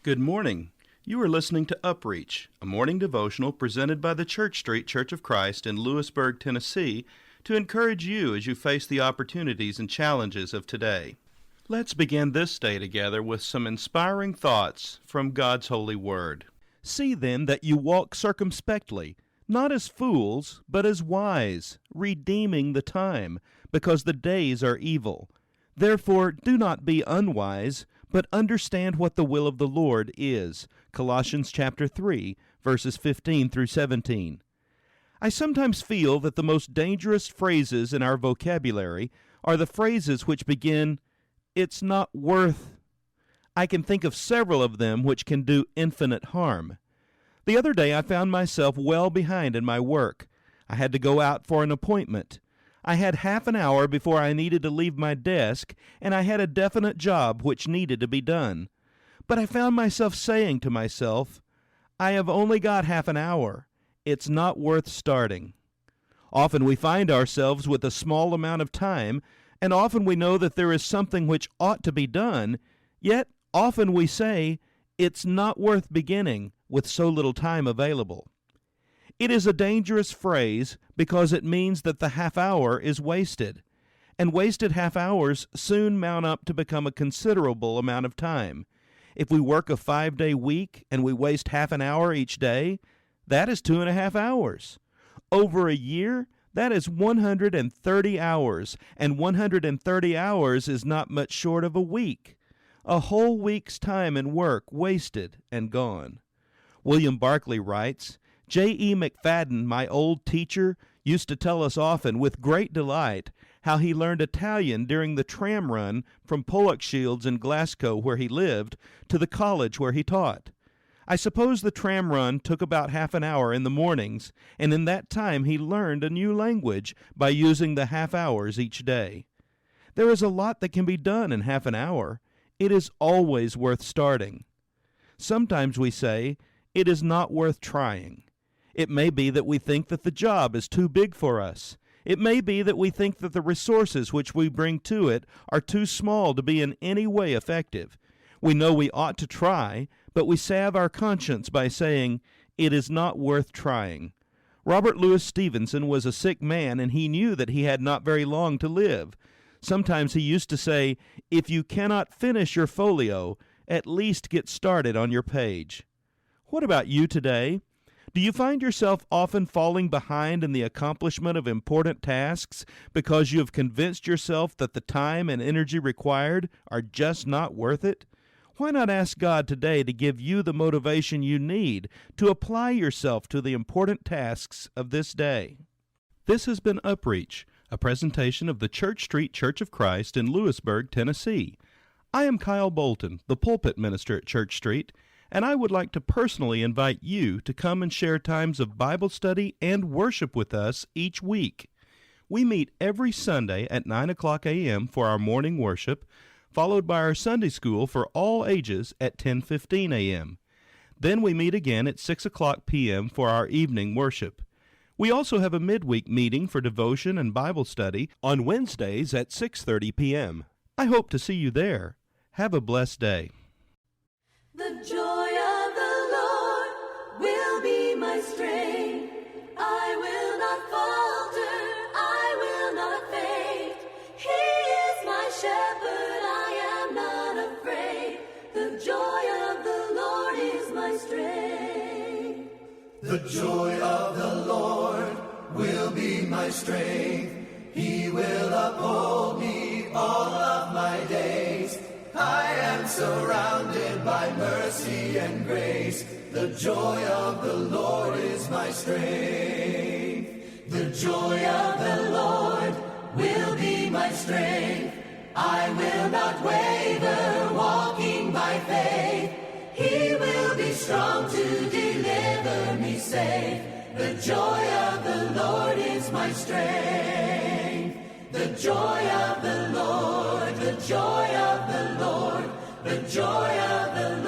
Good morning. You are listening to UpReach, a morning devotional presented by the Church Street Church of Christ in Lewisburg, Tennessee, to encourage you as you face the opportunities and challenges of today. Let's begin this day together with some inspiring thoughts from God's holy word. See then that you walk circumspectly, not as fools, but as wise, redeeming the time, because the days are evil. Therefore do not be unwise, but understand what the will of the Lord is. Colossians chapter 3, verses 15 through 17. I sometimes feel that the most dangerous phrases in our vocabulary are the phrases which begin, "It's not worth." I can think of several of them which can do infinite harm. The other day I found myself well behind in my work. I had to go out for an appointment. I had half an hour before I needed to leave my desk, and I had a definite job which needed to be done. But I found myself saying to myself, I have only got half an hour. It's not worth starting. Often we find ourselves with a small amount of time, and often we know that there is something which ought to be done, yet often we say, it's not worth beginning with so little time available. It is a dangerous phrase because it means that the half hour is wasted, and wasted half hours soon mount up to become a considerable amount of time. If we work a 5-day week and we waste half an hour each day, that is 2.5 hours. Over a year, that is 130 hours, and 130 hours is not much short of a week. A whole week's time and work wasted and gone. William Barclay writes, J.E. McFadden, my old teacher, used to tell us often with great delight how he learned Italian during the tram run from Pollokshields in Glasgow, where he lived, to the college where he taught. I suppose the tram run took about half an hour in the mornings, and in that time he learned a new language by using the half hours each day. There is a lot that can be done in half an hour. It is always worth starting. Sometimes we say, it is not worth trying. It may be that we think that the job is too big for us. It may be that we think that the resources which we bring to it are too small to be in any way effective. We know we ought to try, but we salve our conscience by saying, it is not worth trying. Robert Louis Stevenson was a sick man, and he knew that he had not very long to live. Sometimes he used to say, if you cannot finish your folio, at least get started on your page. What about you today? Do you find yourself often falling behind in the accomplishment of important tasks because you have convinced yourself that the time and energy required are just not worth it? Why not ask God today to give you the motivation you need to apply yourself to the important tasks of this day? This has been UpReach, a presentation of the Church Street Church of Christ in Lewisburg, Tennessee. I am Kyle Bolton, the pulpit minister at Church Street, and I would like to personally invite you to come and share times of Bible study and worship with us each week. We meet every Sunday at 9 o'clock a.m. for our morning worship, followed by our Sunday school for all ages at 10:15 a.m. Then we meet again at 6 o'clock p.m. for our evening worship. We also have a midweek meeting for devotion and Bible study on Wednesdays at 6:30 p.m. I hope to see you there. Have a blessed day. The joy of the Lord will be my strength. I will not falter, I will not faint. He is my shepherd, I am not afraid. The joy of the Lord is my strength. The joy of the Lord will be my strength. He will uphold me all of my days. I am surrounded by mercy and grace. The joy of the Lord is my strength. The joy of the Lord will be my strength. I will not waver, walking by faith. He will be strong to deliver me safe. The joy of the Lord is my strength. The joy of the Lord, the joy of the Lord, the joy of the